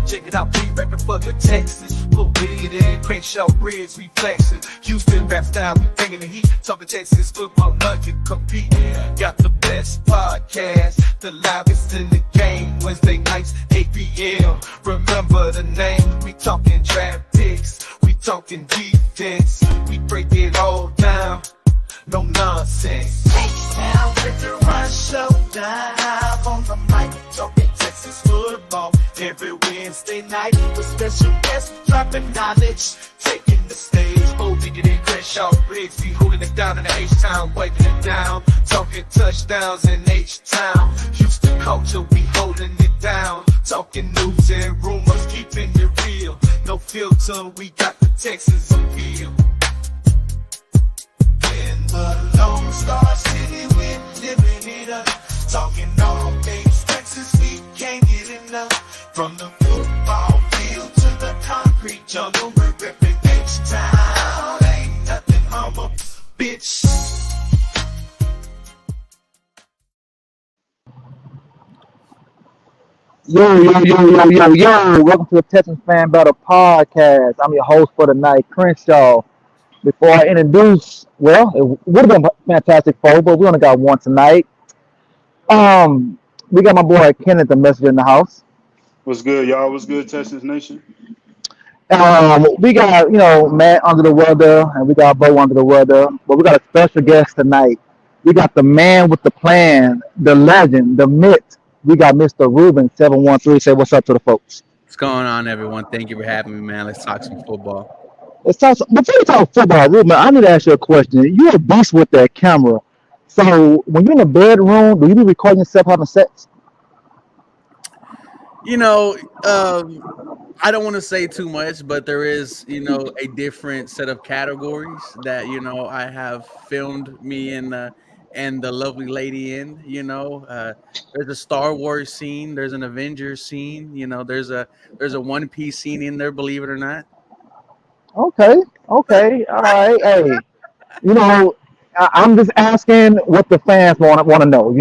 Check it out, we rapping for the Texas. Put weed in, Crenshaw Bridge, we flexing. Houston rap style, we bringing the heat. Talking Texas football, nothing compete. Got the best podcast, the livest in the game. Wednesday nights, 8 p.m. Remember the name, we talking draft picks. We talking defense, we break it all down. No nonsense. H-Town, Veteran Showdown. On the mic, talking Texas football. Every Wednesday night, with special guests dropping knowledge, taking the stage. Oh, digging in Crenshaw Briggs, we holding it down in the H-Town, wiping it down. Talking touchdowns in H-Town. Houston culture, we holding it down. Talking news and rumors, keeping it real. No filter, we got the Texas appeal. In the Lone Star City, we're living it up. Talking all things Texas, we can't get enough. From the football field to the concrete jungle, we're ripping H-Town. Ain't nothing humble, bitch. Yo. Welcome to the Texans Fan Battle Podcast. I'm your host for the night, Crenshaw. Before I introduce, well, it would have been fantastic four, but we only got one tonight. We got my boy Kenneth, the messenger in the house. What's good, y'all? What's good, Texas Nation? We got, Matt under the weather, and we got Bo under the weather, but we got a special guest tonight. We got the man with the plan, the legend, the myth. We got Mr. Ruben 713. Say what's up to the folks. What's going on, everyone? Thank you for having me, man. Let's talk some football. Before we talk football, Ruben, I need to ask you a question. You're a beast with that camera. So when you're in the bedroom, do you be recording yourself having sex? I don't want to say too much, but there is, a different set of categories that, I have filmed me and the lovely lady in. There's a Star Wars scene, there's an Avengers scene, there's a One Piece scene in there, believe it or not. Okay, all right. Hey, I'm just asking what the fans want to know.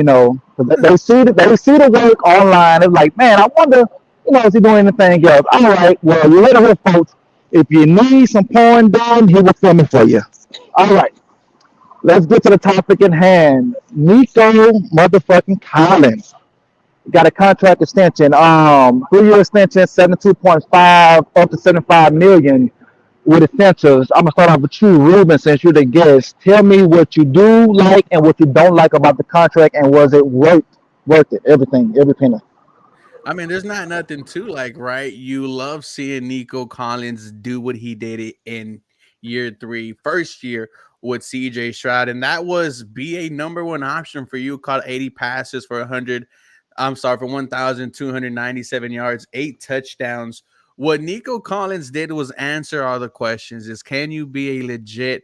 They see the work online. They're like, man, I wonder, is he doing anything else? All right, well, you heard it, folks. If you need some porn done, he will film it for you. All right, let's get to the topic at hand. Nico motherfucking Collins got a contract extension. 3-year extension, 72.5 up to 75 million. With essentials, I'm gonna start off with you, Ruben, since you're the guest. Tell me what you do like and what you don't like about the contract, and was it worth it? Everything, every penny. I mean, there's not nothing to like, right? You love seeing Nico Collins do what he did in year 3, first year with CJ Stroud, and that was be a number one option for you. Caught 80 passes for 1,297 yards, 8 touchdowns. What Nico Collins did was answer all the questions. Is can you be a legit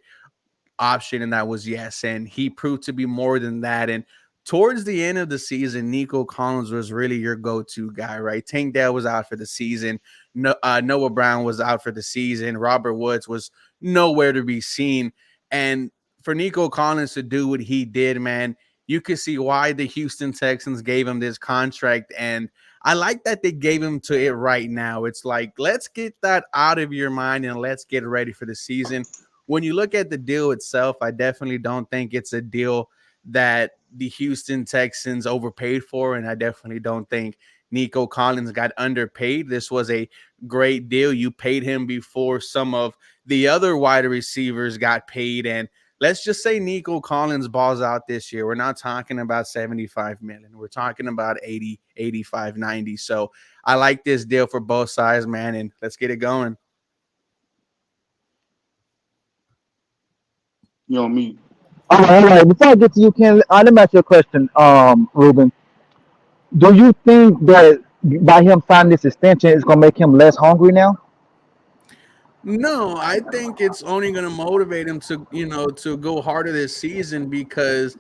option? And that was yes. And he proved to be more than that. And towards the end of the season, Nico Collins was really your go-to guy, right? Tank Dell was out for the season. Noah Brown was out for the season. Robert Woods was nowhere to be seen. And for Nico Collins to do what he did, man, you could see why the Houston Texans gave him this contract. And I like that they gave him to it right now. It's like, let's get that out of your mind and let's get ready for the season. When you look at the deal itself, I definitely don't think it's a deal that the Houston Texans overpaid for, and I definitely don't think Nico Collins got underpaid. This was a great deal. You paid him before some of the other wide receivers got paid, and let's just say Nico Collins balls out this year. We're not talking about 75 million. We're talking about 80, 85, 90. So I like this deal for both sides, man, and let's get it going. You on me. All right. Before I get to you, Ken, let me ask you a question, Ruben. Do you think that by him signing this extension, it's going to make him less hungry now? No, I think it's only going to motivate him to, to go harder this season because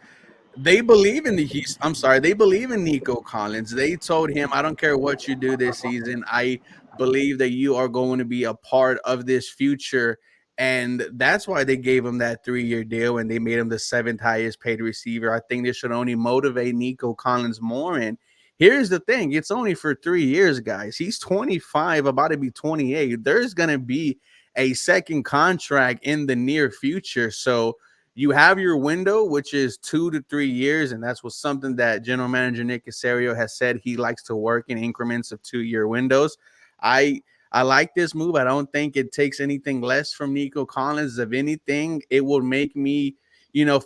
they believe in they believe in Nico Collins. They told him, I don't care what you do this season. I believe that you are going to be a part of this future. And that's why they gave him that 3-year deal and they made him the 7th highest paid receiver. I think this should only motivate Nico Collins more. And Here's the thing, it's only for 3 years, guys. He's 25, about to be 28. There's going to be a second contract in the near future. So you have your window, which is 2 to 3 years, and that's what something that General Manager Nick Casario has said he likes to work in increments of 2 year windows. I I like this move. I don't think it takes anything less from Nico Collins. If anything, it will make me,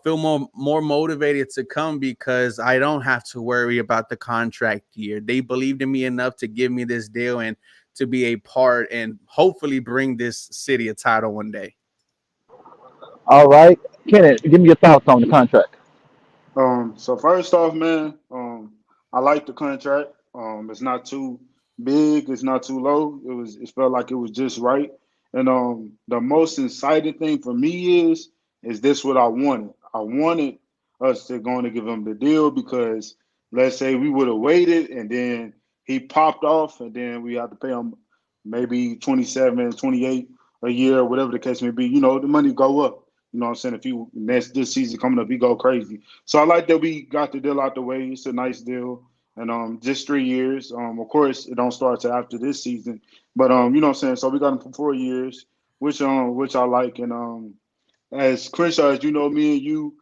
feel more motivated to come because I don't have to worry about the contract year. They believed in me enough to give me this deal and to be a part and hopefully bring this city a title one day. All right, Kenneth, give me your thoughts on the contract. So first off, man, I like the contract. It's not too big, it's not too low. It felt like it was just right. And the most exciting thing for me is this what I wanted. I wanted us to going to give him the deal because let's say we would have waited and then he popped off and then we had to pay him maybe 27, 28 a year, whatever the case may be. The money go up. You know what I'm saying? If you next this season coming up, he go crazy. So I like that we got the deal out the way. It's a nice deal. And just 3 years. Of course, it don't start till after this season. But you know what I'm saying? So we got him for 4 years, which I like. And as Crenshaw, as you know, me and you,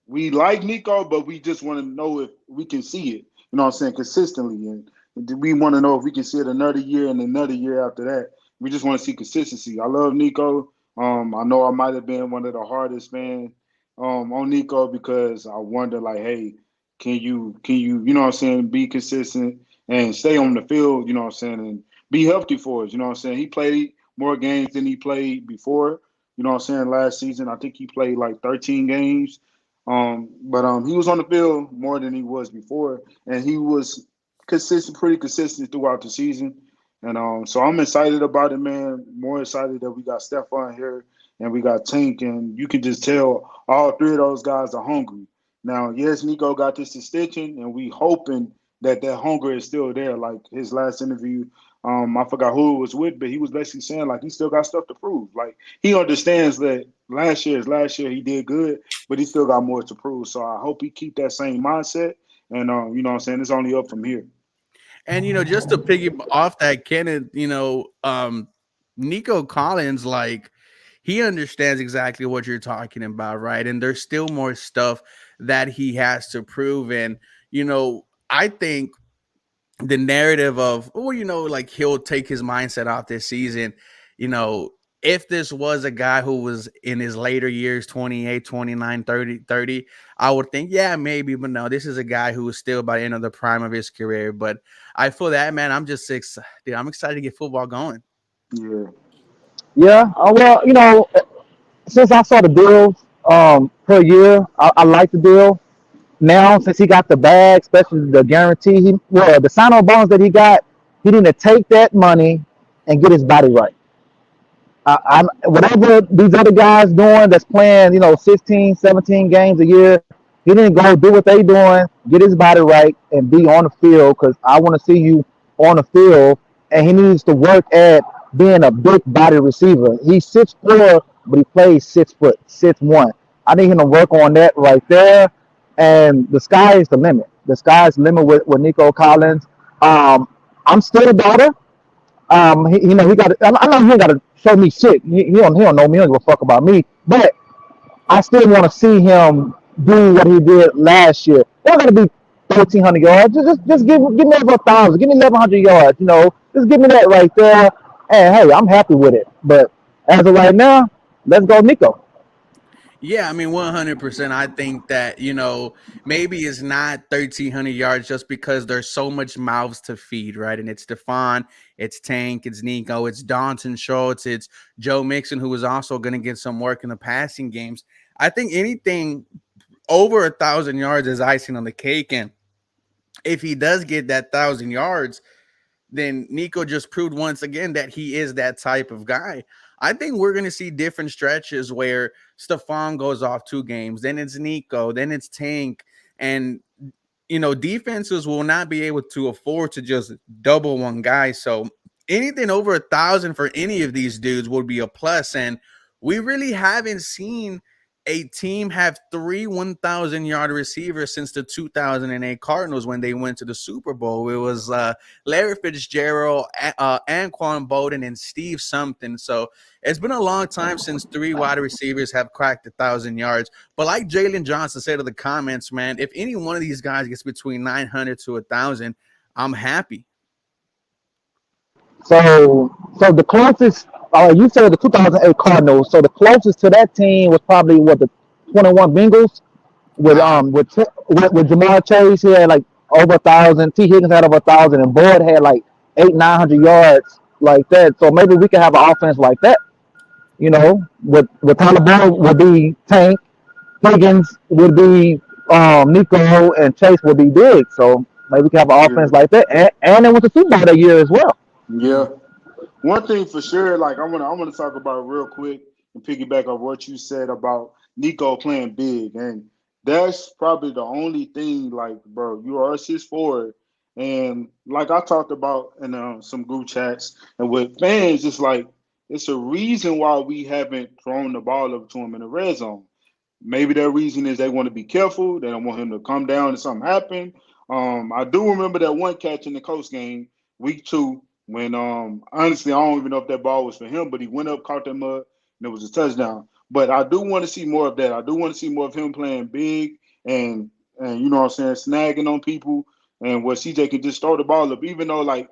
we like Nico, but we just want to know if we can see it. You know what I'm saying? Consistently. And we want to know if we can see it another year and another year after that. We just want to see consistency. I love Nico. I know I might have been one of the hardest fans on Nico because I wonder, like, hey, you know what I'm saying, be consistent and stay on the field, you know what I'm saying, and be healthy for us, you know what I'm saying. He played more games than he played before, you know what I'm saying, last season. I think he played like 13 games. But he was on the field more than he was before, and he was pretty consistent throughout the season. And so I'm excited about it, man. More excited that we got Stephon here and we got Tank, and you can just tell all three of those guys are hungry. Now, yes, Nico got this extension, and we hoping that hunger is still there. Like his last interview, I forgot who it was with, but he was basically saying like he still got stuff to prove. Like he understands that last year is last year. He did good, but he still got more to prove. So I hope he keep that same mindset. And you know what I'm saying, it's only up from here. And just to piggy off that, Kenneth, Nico Collins, like he understands exactly what you're talking about, right? And there's still more stuff that he has to prove. And I think the narrative of, like he'll take his mindset off this season, you know, if this was a guy who was in his later years, 28, 29, 30, I would think, yeah, maybe, but no, this is a guy who is still by the end of the prime of his career. But I feel that, man, I'm just excited. I'm excited to get football going. Yeah. Yeah, well, since I saw the deal per year, I like the deal. Now, since he got the bag, especially the guarantee, the sign-on bonus that he got, he need to take that money and get his body right. Whatever these other guys doing that's playing, 16, 17 games a year, he didn't go do what they doing, get his body right, and be on the field because I want to see you on the field. And he needs to work at being a big body receiver. He's 6'4", but he plays 6 foot, 6'1". I need him to work on that right there. And the sky is the limit. The sky is the limit with Nico Collins. I'm still a daughter. He got. I know he ain't got to show me shit. He don't know me. He don't give a fuck about me. But I still want to see him do what he did last year. They're gonna be 1,300 yards. Just give me over 1,000. Give me 1,100 yards. Just give me that right there. And hey, I'm happy with it. But as of right now, let's go, Nico. Yeah, I mean, 100%. I think that, maybe it's not 1,300 yards just because there's so much mouths to feed, right? And it's Stephon, it's Tank, it's Nico, it's Dalton Schultz, it's Joe Mixon, who is also going to get some work in the passing games. I think anything over 1,000 yards is icing on the cake. And if he does get that 1,000 yards, then Nico just proved once again that he is that type of guy. I think we're going to see different stretches where Stephon goes off 2 games, then it's Nico, then it's Tank. And, defenses will not be able to afford to just double one guy. So anything over 1,000 for any of these dudes would be a plus. And we really haven't seen a team have three 1,000-yard receivers since the 2008 Cardinals when they went to the Super Bowl. It was Larry Fitzgerald, Anquan Bolden, and Steve something. So it's been a long time since three wide receivers have cracked 1,000 yards. But like Jalen Johnson said in the comments, man, if any one of these guys gets between 900 to 1,000, I'm happy. So the closest, you said the 2008 Cardinals. So the closest to that team was probably what the 21 Bengals with Uh, with Jamar Chase. He had like over 1,000. T Higgins had over 1,000, and Boyd had like 800-900 yards like that. So maybe we could have an offense like that. With Tyler Boyd would be Tank, Higgins would be Nico, and Chase would be Big. So maybe we can have an Yeah, offense like that, and it was the Super Bowl that year as well. yeah. One thing for sure, like I wanna talk about real quick and piggyback on what you said about Nico playing big, and that's probably the only thing. Like, bro, you are 6'4", and like I talked about in some group chats and with fans, it's like it's a reason why we haven't thrown the ball up to him in the red zone. Maybe their reason is they want to be careful. They don't want him to come down and something happen. I do remember that one catch in the Coast game, week two, when honestly I don't even know if that ball was for him, but he went up, caught that mud, and it was a touchdown. But I do want to see more of that. I do want to see more of him playing big and you know what I'm saying, snagging on people and where CJ can just throw the ball up, even though like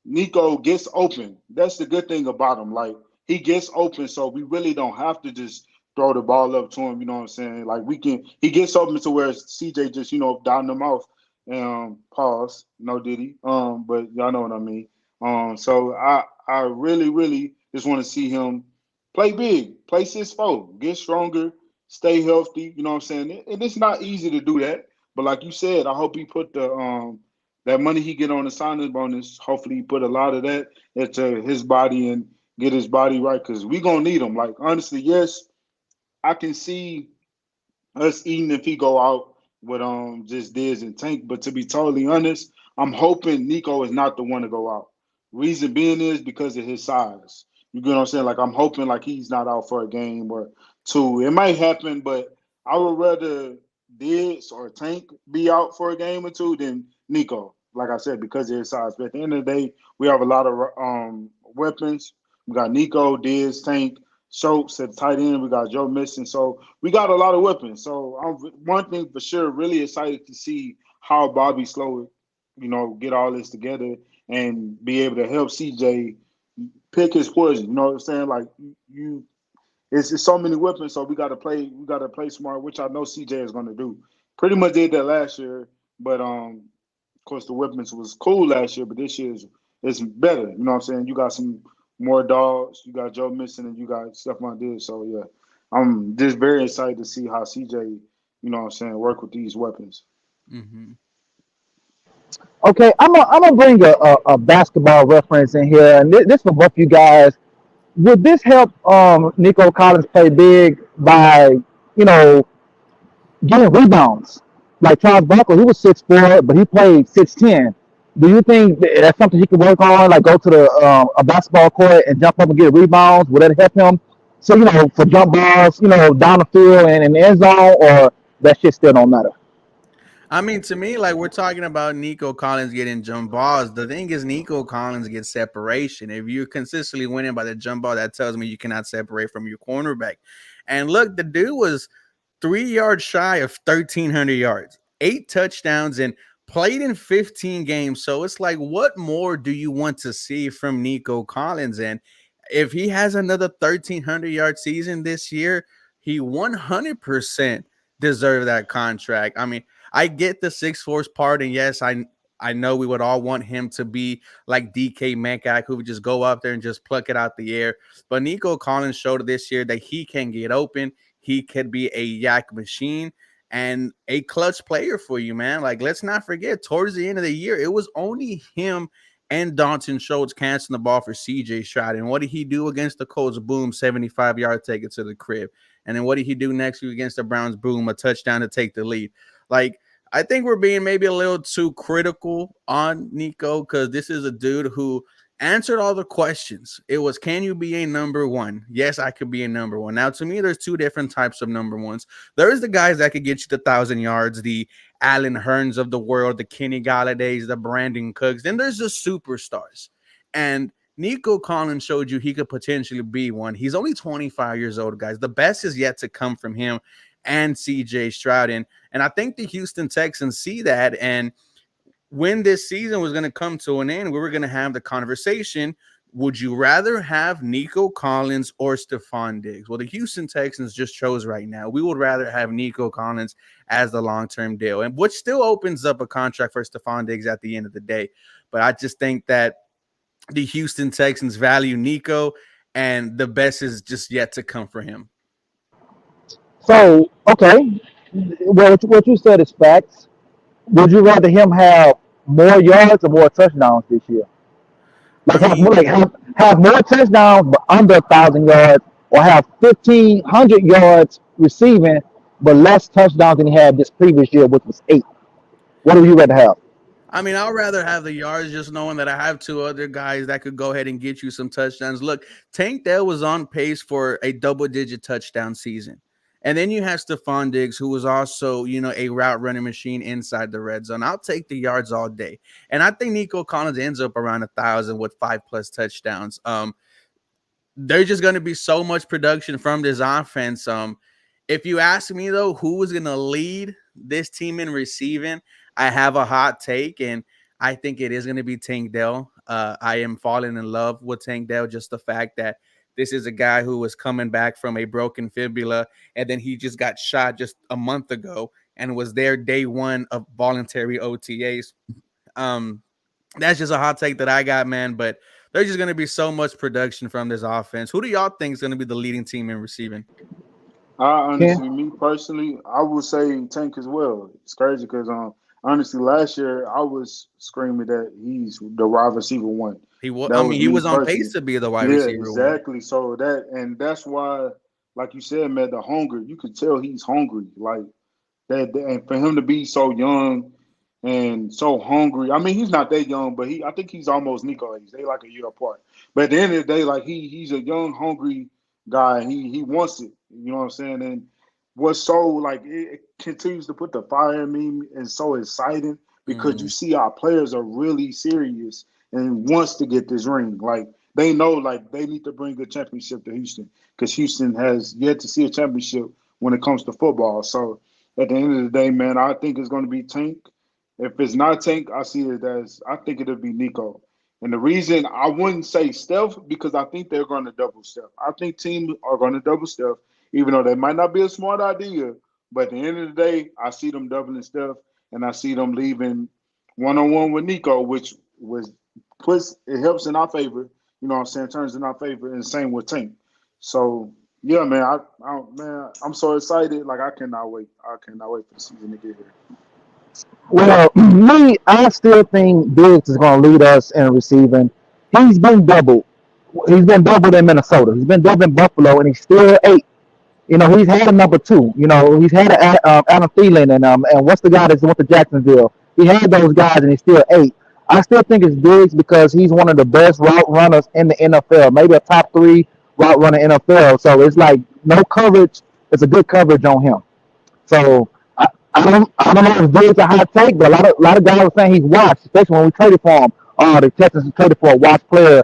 Nico gets open. That's the good thing about him. Like he gets open, so we really don't have to just throw the ball up to him. You know what I'm saying? Like we can. He gets open to where CJ just down the mouth. Pause. No Diddy. But y'all know what I mean. So I really really just want to see him play big, play 6'4", get stronger, stay healthy. You know what I'm saying? And it's not easy to do that. But like you said, I hope he put the that money he get on the signing bonus, hopefully he put a lot of that into his body and get his body right because we gonna need him. Like honestly, yes, I can see us eating if he go out with just Diz and Tank. But to be totally honest, I'm hoping Nico is not the one to go out. Reason being is because of his size. You get what I'm saying? Like I'm hoping like he's not out for a game or two. It might happen, but I would rather Diz or Tank be out for a game or two than Nico. Like I said, because of his size. But at the end of the day, we have a lot of weapons. We got Nico, Diz, Tank, Schultz at the tight end. We got Joe Mixon. So we got a lot of weapons. So I'm one thing for sure, really excited to see how Bobby Slow, get all this together and be able to help CJ pick his poison. You know what I'm saying? Like you, it's so many weapons. So we got to play smart, which I know CJ is going to do. Pretty much did that last year, but of course the weapons was cool last year, but this year is better. You know what I'm saying? You got some more dogs. You got Joe Mixon and you got Stephon Diggs. So yeah, I'm just very excited to see how CJ, you know what I'm saying, work with these weapons. mhm. Okay, I'm gonna bring a basketball reference in here, and this for both you guys. Would this help Nico Collins play big by you know getting rebounds? Like Charles Barkley, he was 6'4", but he played 6'10". Do you think that's something he could work on? Like go to the a basketball court and jump up and get rebounds? Would that help him? So for jump balls, down the field and in the end zone, or that shit still don't matter. I mean, to me, like we're talking about Nico Collins getting jump balls. The thing is, Nico Collins gets separation. If you're consistently winning by the jump ball, that tells me you cannot separate from your cornerback. And look, the dude was 3 yards shy of 1,300 yards, 8 touchdowns, and played in 15 games. So it's like, what more do you want to see from Nico Collins? And if he has another 1,300-yard season this year, he 100% deserve that contract. I mean, I get the 6 force part, and yes, I know we would all want him to be like DK Metcalf, who would just go up there and just pluck it out the air. But Nico Collins showed this year that he can get open. He could be a yak machine and a clutch player for you, man. Like, let's not forget, towards the end of the year, it was only him and Dalton Schultz canceling the ball for CJ Stroud. And what did he do against the Colts? Boom, 75-yard take it to the crib. And then what did he do next week against the Browns? Boom, a touchdown to take the lead. Like, I think we're being maybe a little too critical on Nico because this is a dude who answered all the questions. It was, can you be a number one? Yes, I could be a number one. Now, to me, there's two different types of number ones. There's the guys that could get you the 1,000 yards, the Allen Hearns of the world, the Kenny Galladays, the Brandon Cooks. Then there's the superstars. And Nico Collins showed you he could potentially be one. He's only 25 years old, guys. The best is yet to come from him and CJ Stroud. And I think the Houston Texans see that. And when this season was going to come to an end, we were going to have the conversation. Would you rather have Nico Collins or Stephon Diggs? Well, the Houston Texans just chose right now. We would rather have Nico Collins as the long-term deal, and which still opens up a contract for Stephon Diggs at the end of the day. But I just think that the Houston Texans value Nico, and the best is just yet to come for him. So, okay, well, what you said is facts. Would you rather him have more yards or more touchdowns this year? I Like have more, mean, have more touchdowns but under 1,000 yards, or have 1,500 yards receiving but less touchdowns than he had this previous year, which was 8. What would you rather have? I'd rather have the yards just knowing that I have two other guys that could go ahead and get you some touchdowns. Look, Tank Dell was on pace for a double-digit touchdown season. And then you have Stephon Diggs, who was also, a route running machine inside the red zone. I'll take the yards all day. And I think Nico Collins ends up around 1,000 with 5+ touchdowns. There's just going to be so much production from this offense. If you ask me, though, who is going to lead this team in receiving, I have a hot take, and I think it is going to be Tank Dell. I am falling in love with Tank Dell, just the fact that this is a guy who was coming back from a broken fibula, and then he just got shot just a month ago and was there day one of voluntary OTAs. That's just a hot take that I got, man, but there's just going to be so much production from this offense. Who do y'all think is going to be the leading team in receiving? I Ken? honestly, me personally, I would say Tank as well. It's crazy because honestly, last year I was screaming that he's the wide receiver one. He was, That was he me was on personally. pace to be the wide Yeah, receiver one. exactly. So that's why, like you said, man, the hunger. You could tell he's hungry. Like and for him to be so young and so hungry. I mean, he's not that young, but I think he's almost Nico age. They like a year apart. But at the end of the day, like he's a young, hungry guy. He wants it. You know what I'm saying? And what's so like it continues to put the fire in me and so exciting because you Mhm. see our players are really serious and wants to get this ring. Like they know like they need to bring a championship to Houston because Houston has yet to see a championship when it comes to football. So at the end of the day, man, I think it's going to be Tank. If it's not Tank, I see it as I think it'll be Nico. And the reason I wouldn't say Steph because I think they're going to double Steph. I think teams are going to double Steph, even though that might not be a smart idea. But at the end of the day, I see them doubling Steph, and I see them leaving 1-on-1 with Nico, which was puts it helps in our favor. You know what I'm saying? Turns in our favor, and same with Tank. So yeah, man, man, I'm so excited. Like I cannot wait. I cannot wait for the season to get here. Well, me, I still think Diggs is going to lead us in receiving. He's been doubled. He's been doubled in Minnesota. He's been doubled in Buffalo, and he's still 8. He's had a number 2. He's had Adam Thielen and what's the guy that's went to Jacksonville? He had those guys, and he's still 8. I still think it's Diggs because he's one of the best route runners in the NFL, maybe a top 3 route runner in the NFL. So it's like no coverage. It's a good coverage on him. So I don't know if Diggs a hot take, but a lot of guys were saying he's washed, especially when we traded for him. The Texans traded for a washed player.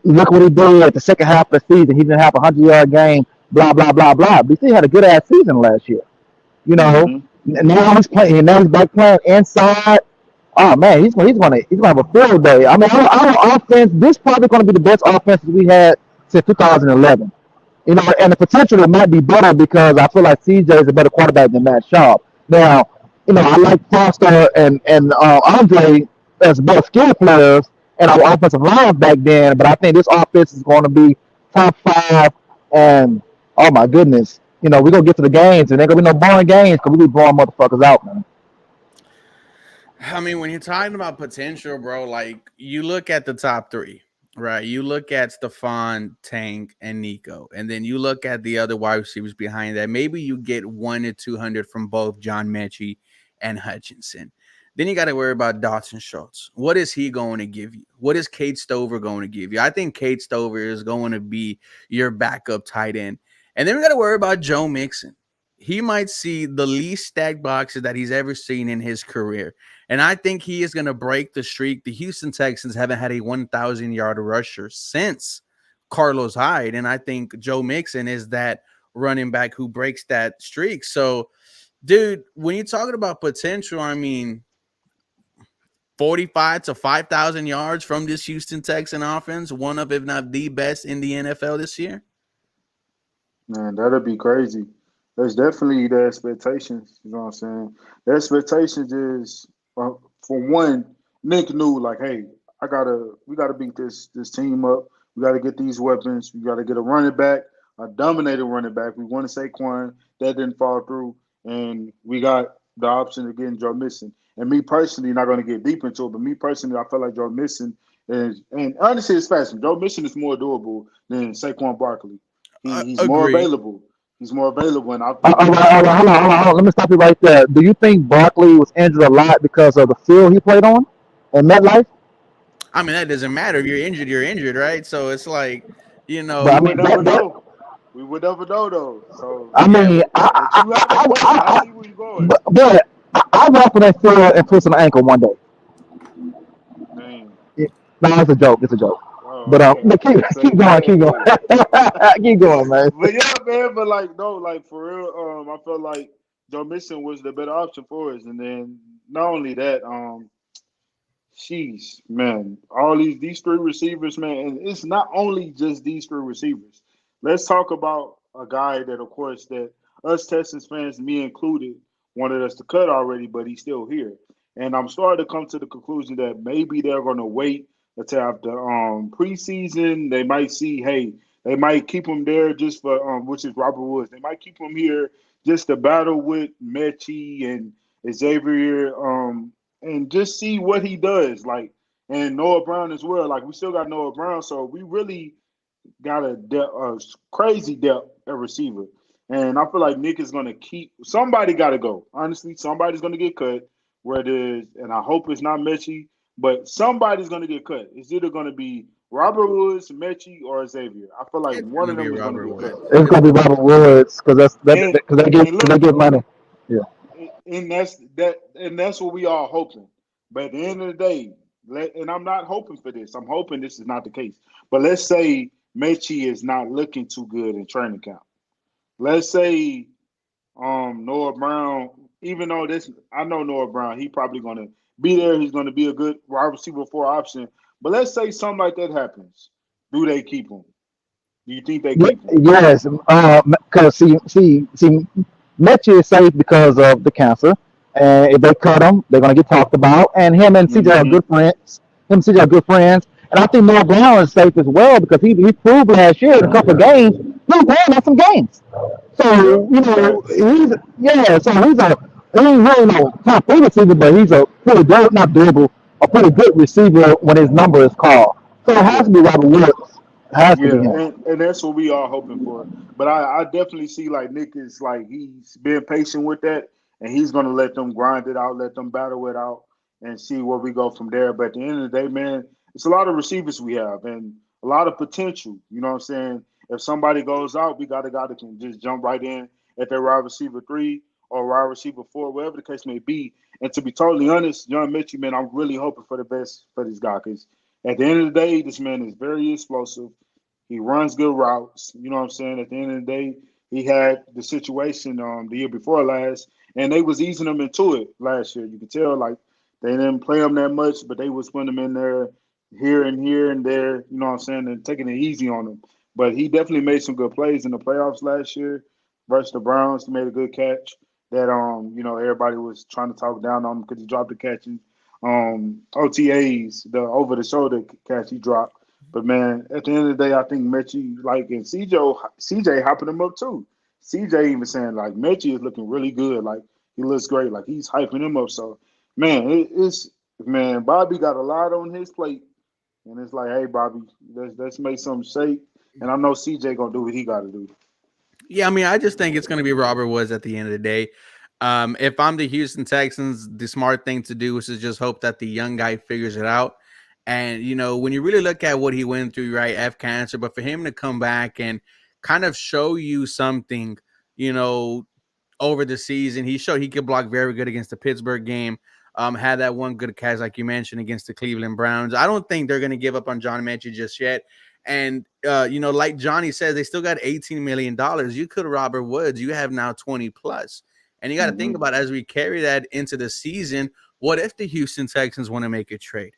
Look what he did at the second half of the season. He didn't have a 100-yard game. Blah blah blah blah. But he still had a good ass season last year. You know. Mm-hmm. Now he's playing. Now he's back playing inside. Oh man, he's gonna have a field day. I mean, our offense. This probably gonna be the best offense we had since 2011. And the potential it might be better because I feel like CJ is a better quarterback than Matt Schaub. Now, I like Foster and Andre as both skill players and our offensive line back then, but I think this offense is going to be top 5. And oh my goodness, we're gonna get to the games and there gonna be no boring games because we be blowing motherfuckers out, man. I mean, when you're talking about potential, bro, like you look at the top 3, right? You look at Stephon, Tank, and Nico, and then you look at the other wide receivers behind that. Maybe you get 1 to 200 from both John Mechie and Hutchinson. Then you got to worry about Dotson Schultz. What is he going to give you? What is Kate Stover going to give you? I think Kate Stover is going to be your backup tight end. And then we got to worry about Joe Mixon. He might see the least stacked boxes that he's ever seen in his career. And I think he is going to break the streak. The Houston Texans haven't had a 1,000-yard rusher since Carlos Hyde. And I think Joe Mixon is that running back who breaks that streak. So, dude, when you're talking about potential, I mean, 45 to 5,000 yards from this Houston Texan offense, one of, if not the best in the NFL this year. Man, that'd be crazy. That's definitely the expectations. You know what I'm saying? The expectations is for one, Nick knew like, hey, we gotta beat this team up. We gotta get these weapons. We gotta get a running back, a dominating running back. We want to Saquon. That didn't fall through, and we got the option of getting Joe Mixon. And me personally, not going to get deep into it, but me personally, I feel like Joe Mixon is, and honestly, it's fashion. Joe Mixon is more durable than Saquon Barkley. He's more Agree. available. He's more available, and I All think right, hold on. Let me stop you right there. Do you think Barkley was injured a lot because of the field he played on in MetLife? I mean, that doesn't matter. If you're injured, right? So it's like, But we I would mean, never know. We would never know though. So, I yeah, mean, but you have a point. I see where you're going, I walked on that field and twisted an ankle one day. man. Yeah. No, it's a joke. It's a joke. But Oh, okay. no, So keep you going, playing keep going, good. keep going, man. But yeah, man. But like, no, like for real. I felt like Joe Mixon was the better option for us, and then not only that, sheesh, man, all these three receivers, man, and it's not only just these three receivers. Let's talk about a guy that, of course, that us Texans fans, me included, wanted us to cut already, but he's still here. And I'm starting to come to the conclusion that maybe they're going to wait until after preseason. They might see, hey, they might keep him there just for, which is Robert Woods. They might keep him here just to battle with Mechie and Xavier. And just see what he does. Like, and Noah Brown as well. Like, we still got Noah Brown, so we really got a crazy depth at receiver. And I feel like Nick is going to keep somebody got to go. Honestly, somebody's going to get cut. Where it is, and I hope it's not Mechie, but somebody's going to get cut. It's either going to be Robert Woods, Mechie, or Xavier. I feel like it's one gonna of be them is going to Robert get cut. Woods. It's gonna be Robert Woods because And and they look, get money. Yeah. and that's what we all hoping. But at the end of the day, and I'm not hoping for this. I'm hoping this is not the case. But let's say Mechie is not looking too good in training camp. Let's say Noah Brown, even though this I know Noah Brown, he probably gonna be there. He's gonna be a good wide receiver four option. But let's say something like that happens. Do they keep him? Do you think they keep him? Yes, because see, Mechie is safe because of the cancer, and if they cut him, they're gonna get talked about. And him and CJ are Mm-hmm. good friends. Him and CJ are good friends, and I think Noah Brown is safe as well because he proved last year in a couple of games he was playing at some games. Yep. So Facts. so he ain't really no top three receiver, but he's a pretty good, not durable, a pretty good receiver when his number is called. So it has Yeah. to be Robert Woods. It has to Yeah, be him. and that's what we are hoping for. But I definitely see like Nick is like he's being patient with that, and he's gonna let them grind it out, let them battle it out, and see where we go from there. But at the end of the day, man, it's a lot of receivers we have and a lot of potential. You know what I'm saying? If somebody goes out, we got a guy that can just jump right in at their wide receiver three or wide receiver four, whatever the case may be. And to be totally honest, John Mitchell, man, I'm really hoping for the best for this guy because at the end of the day, this man is very explosive. He runs good routes. You know what I'm saying? At the end of the day, he had the situation the year before last, and they was easing him into it last year. You could tell like they didn't play him that much, but they was putting him in there here and there. You know what I'm saying? And taking it easy on him. But he definitely made some good plays in the playoffs last year versus the Browns. He made a good catch that everybody was trying to talk down on him because he dropped the catch in OTAs, the over the shoulder catch he dropped. But man, at the end of the day, I think Mechie, like, and CJ hopping him up too. CJ even saying like Mechie is looking really good. Like he looks great. Like he's hyping him up. So man, it's man, Bobby got a lot on his plate, and it's like, hey, Bobby, let's make something shake. And I know CJ gonna do what he got to do. Yeah, I mean, I just think it's going to be Robert Woods at the end of the day. If I'm the Houston Texans, the smart thing to do is to just hope that the young guy figures it out. And when you really look at what he went through, right, F cancer, but for him to come back and kind of show you something, you know, over the season. He showed he could block very good against the Pittsburgh game. Had that one good catch, like you mentioned, against the Cleveland Browns. I don't think they're going to give up on John Mechie just yet. And, like Johnny says, they still got $18 million. You could Robert Woods. You have now 20 plus. And you got to think Mm-hmm. about as we carry that into the season, what if the Houston Texans want to make a trade,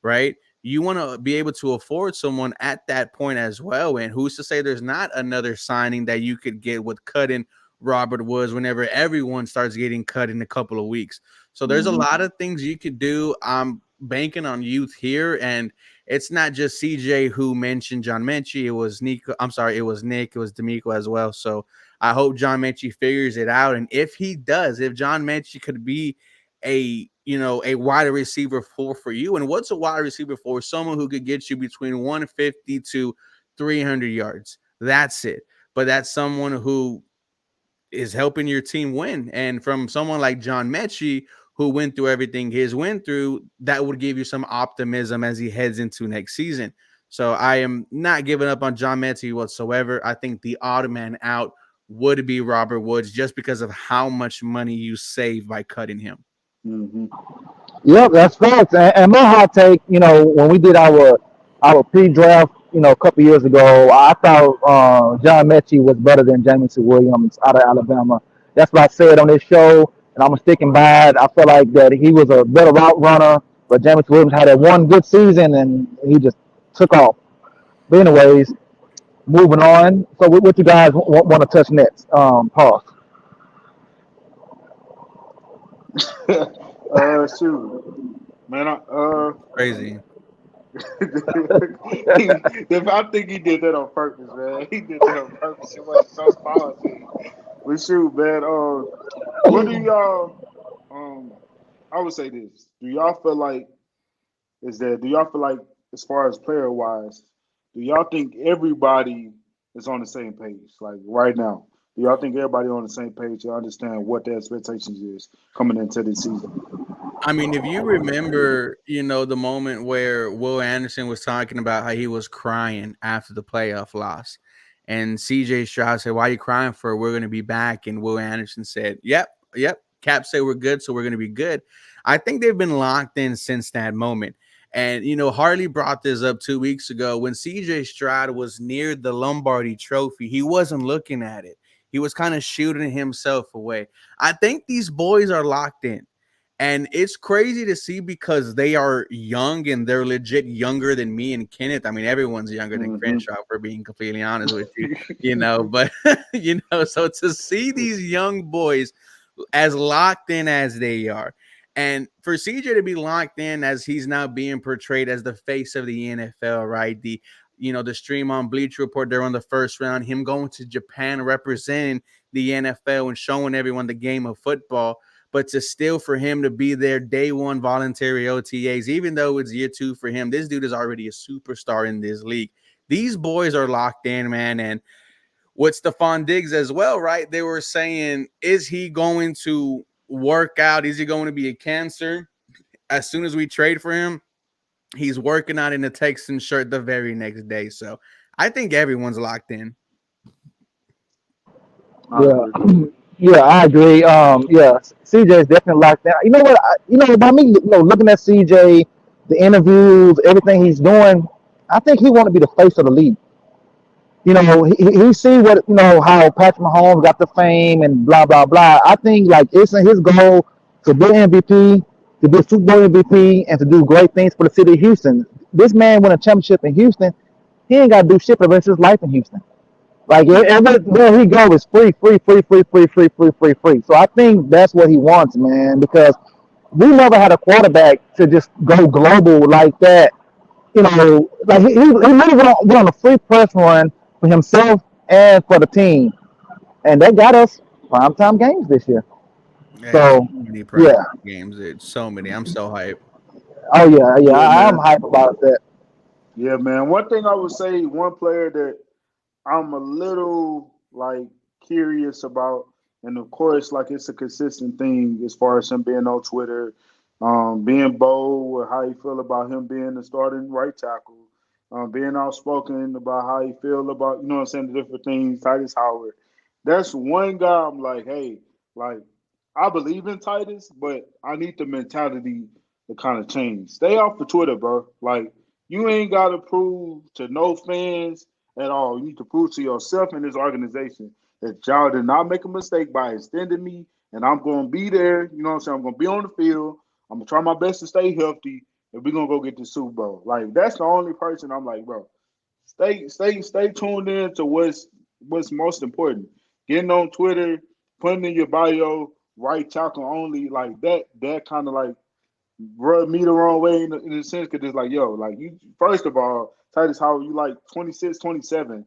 right? You want to be able to afford someone at that point as well. And who's to say there's not another signing that you could get with cutting Robert Woods whenever everyone starts getting cut in a couple of weeks. So there's a Mm-hmm. lot of things you could do. I'm banking on youth here, and it's not just CJ who mentioned John Mechie. It was Nico. I'm sorry, it was Nick. It was D'Amico as well. So I hope John Mechie figures it out, and if he does, if John Mechie could be a wide receiver for you, and what's a wide receiver for? Someone who could get you between 150 to 300 yards. That's it. But that's someone who is helping your team win. And from someone like John Mechie, who went through everything his went through, that would give you some optimism as he heads into next season. So I am not giving up on John Mechie whatsoever. I think the odd man out would be Robert Woods just because of how much money you save by cutting him. Mm-hmm. Yep, that's facts. And my hot take, when we did our pre-draft, a couple years ago, I thought John Mechie was better than Jameson Williams out of Alabama. That's what I said on this show, and I'm sticking by it. I feel like that he was a better route runner, but Jameson Williams had that one good season, and he just took off. But anyways, moving on. So what you guys want to touch next? Pause. Shoot, man. Crazy. If I think he did that on purpose, man, he did that on purpose. It was so small. But shoot, man. What do y'all? I would say this. Do y'all feel like, as far as player wise, do y'all think everybody is on the same page? Like right now, do y'all think everybody on the same page to understand what the expectations is coming into this season? I mean, if you remember, the moment where Will Anderson was talking about how he was crying after the playoff loss, and CJ Stroud said, "Why are you crying for? We're going to be back." And Will Anderson said, "Yep, yep. Cap said we're good, so we're going to be good." I think they've been locked in since that moment. And Harley brought this up 2 weeks ago when CJ Stroud was near the Lombardi Trophy. He wasn't looking at it. He was kind of shooting himself away. I think these boys are locked in. And it's crazy to see because they are young and they're legit younger than me and Kenneth. I mean, everyone's younger than Mm-hmm. Crenshaw, for being completely honest with you, but, so to see these young boys as locked in as they are, and for CJ to be locked in as he's now being portrayed as the face of the NFL, right? The stream on Bleach Report, they're on the first round, him going to Japan representing the NFL and showing everyone the game of football. But to still for him to be there day one voluntary OTAs, even though it's year two for him, this dude is already a superstar in this league. These boys are locked in, man. And with Stephon Diggs as well, right? They were saying, is he going to work out? Is he going to be a cancer? As soon as we trade for him, he's working out in a Texan shirt the very next day. So I think everyone's locked in. I Yeah, agree. yeah, I agree. Yeah, CJ is definitely locked down. You know what? By me, looking at CJ, the interviews, everything he's doing, I think he want to be the face of the league. He see what how Patrick Mahomes got the fame and blah blah blah. I think like it's in his goal to be MVP, to be a Super Bowl MVP, and to do great things for the city of Houston. This man won a championship in Houston. He ain't got to do shit for the rest of his life in Houston. Like everywhere he go is free, free, free, free, free, free, free, free, free. So I think that's what he wants, man. Because we never had a quarterback to just go global like that. Like he really went on a free press run for himself and for the team, and that got us primetime games this year. Yeah, so So many prime yeah, games, dude. So many. I'm so hyped. oh yeah, yeah, Yeah, I'm man. hype about that. Yeah, man. One thing I would say, one player that I'm a little like curious about And of course, like it's a consistent thing as far as him being on Twitter, being bold with how he feel about him being the starting right tackle, being outspoken about how he feel about, you know what I'm saying, the different things, Titus Howard. That's one guy I'm like, hey, like I believe in Titus, but I need the mentality to kind of change. Stay off of Twitter, bro. Like you ain't gotta prove to no fans at all. You need to prove to yourself and this organization that y'all did not make a mistake by extending me, and I'm gonna be there. You know what I'm saying? I'm gonna be on the field. I'm gonna try my best to stay healthy, and we're gonna go get the Super Bowl. Like that's the only person I'm like, bro. Stay tuned in to what's most important. Getting on Twitter, putting in your bio, right tackle only, like that kind of like rub me the wrong way in a sense because it's like, yo, like you first of all, Titus Howard, you like 26, 27.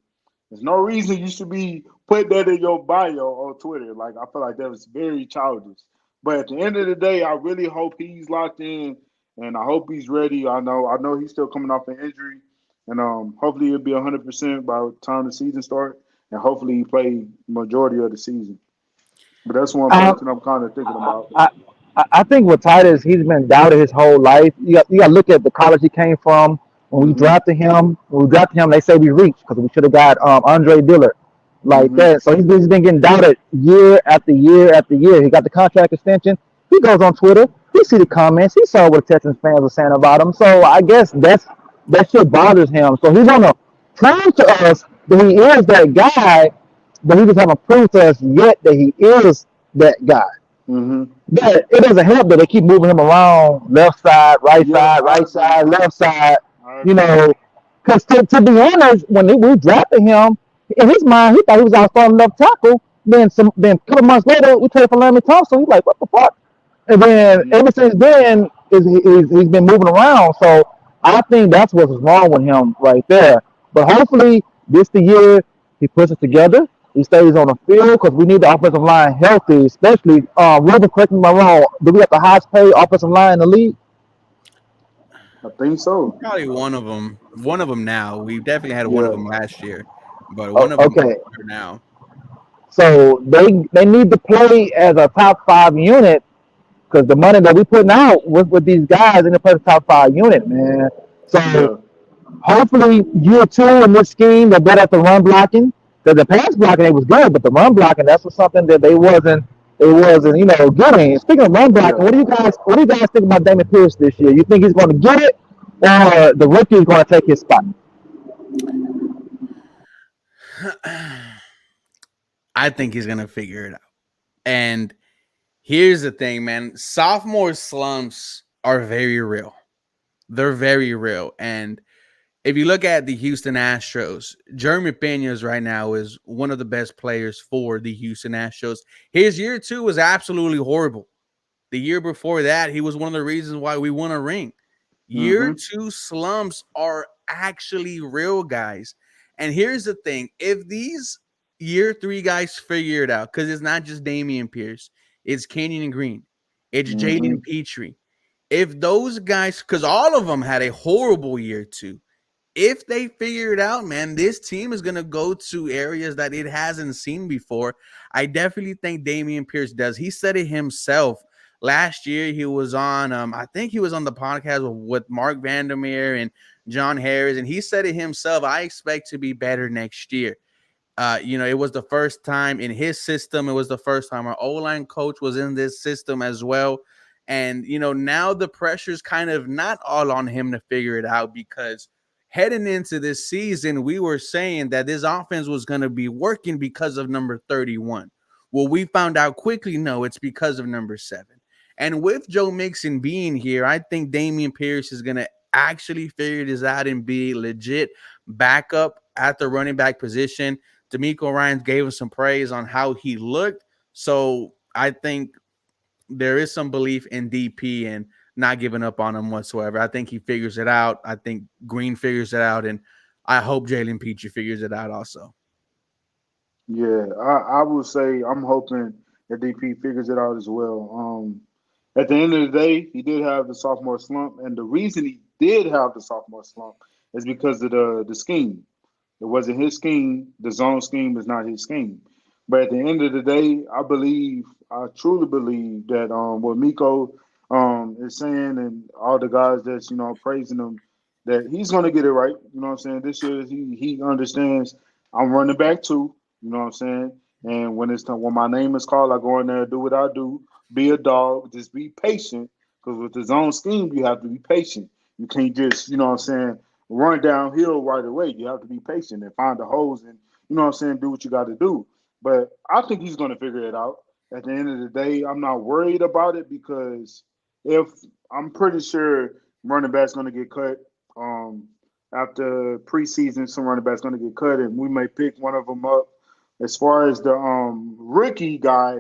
There's no reason you should be putting that in your bio on Twitter. Like I feel like that was very childish. But at the end of the day, I really hope he's locked in and I hope he's ready. I know he's still coming off an injury. And hopefully he'll be 100% by the time the season starts. And hopefully he play majority of the season. But that's one Um, person I'm kind of thinking about. I, I think with Titus, he's been doubted his whole life. You got to look at the college he came from. Hmm. When we drafted him, they say we reached because we should have got Andre Dillard like Hmm. that. So he's been getting doubted year after year after year. He got the contract extension. He goes on Twitter. He see the comments. He saw what the Texans fans were saying about him. So I guess that shit bothers him. So he's gonna prove to us that he is that guy, but he just haven't proved to us yet that he is that guy. Hmm. But it doesn't help that they keep moving him around Yeah, I right agree. side, left side. I You agree. know, because to be honest, when we drafted him, in his mind, he thought he was our starting left tackle. Then a couple months later, we traded for Laramie Thompson. He's like, what the fuck? And then Hmm. ever since then, he's been moving around. So I think that's what's wrong with him right there. But hopefully, this the year he puts it together. He stays on the field because we need the offensive line healthy, especially. Ruben, correct me if I'm wrong. Do we have the highest paid offensive line in the league? I think so. Probably one of them. One of them now. We definitely had one of Yeah. them last year, but Oh, one of them okay, now. so they need to play as a top five unit because the money that we putting out with these guys in the play top five unit, man. So Yeah. hopefully year two in this scheme they're better at the run blocking. Because the pass blocking it was good, but the run blocking that's was something that they wasn't getting. Speaking of run Yeah. blocking, what do you guys think about Damon Pierce this year? You think he's going to get it, or the rookie is going to take his spot? I think he's gonna figure it out. And here's the thing, man. Sophomore slumps are very real. They're very real. And if you look at the Houston Astros, Jeremy Pena's right now is one of the best players for the Houston Astros. His year two was absolutely horrible. The year before that, he was one of the reasons why we won a ring. Year Hmm. two slumps are actually real, guys. And here's the thing: if these year three guys figure it out, because it's not just Damian Pierce, it's Kenyon Green, it's Hmm. Jalen Petrie. If those guys, because all of them had a horrible year two, if they figure it out, man, this team is going to go to areas that it hasn't seen before. I definitely think Damian Pierce does. He said it himself. Last year, he was on, I think he was on the podcast with Mark Vandermeer and John Harris, and he said it himself. I expect to be better next year. It was the first time in his system. It was the first time our O-line coach was in this system as well. And, now the pressure's kind of not all on him to figure it out because heading into this season, we were saying that this offense was going to be working because of number 31. Well, we found out quickly, no, it's because of number 7. And with Joe Mixon being here, I think Damian Pierce is going to actually figure this out and be legit backup at the running back position. D'Amico Ryans gave us some praise on how he looked. So I think there is some belief in DP and not giving up on him whatsoever. I think he figures it out. I think Green figures it out. And I hope Jalen Petrie figures it out also. Yeah. I would say I'm hoping that DP figures it out as well. At the end of the day, he did have the sophomore slump, and the reason he did have the sophomore slump is because of the scheme. It wasn't his scheme. The zone scheme is not his scheme. But at the end of the day, I truly believe that what Miko is saying and all the guys that's praising him, that he's gonna get it right. You know what I'm saying? This year he understands I'm running back too. You know what I'm saying? And when it's time, when my name is called, I go in there, do what I do, be a dog, just be patient. Because with the zone scheme, you have to be patient. You can't just, you know what I'm saying, run downhill right away. You have to be patient and find the holes and, you know what I'm saying, do what you got to do. But I think he's going to figure it out. At the end of the day, I'm not worried about it because if I'm pretty sure running back's going to get cut after preseason, some running back's going to get cut, and we may pick one of them up. As far as the rookie guy,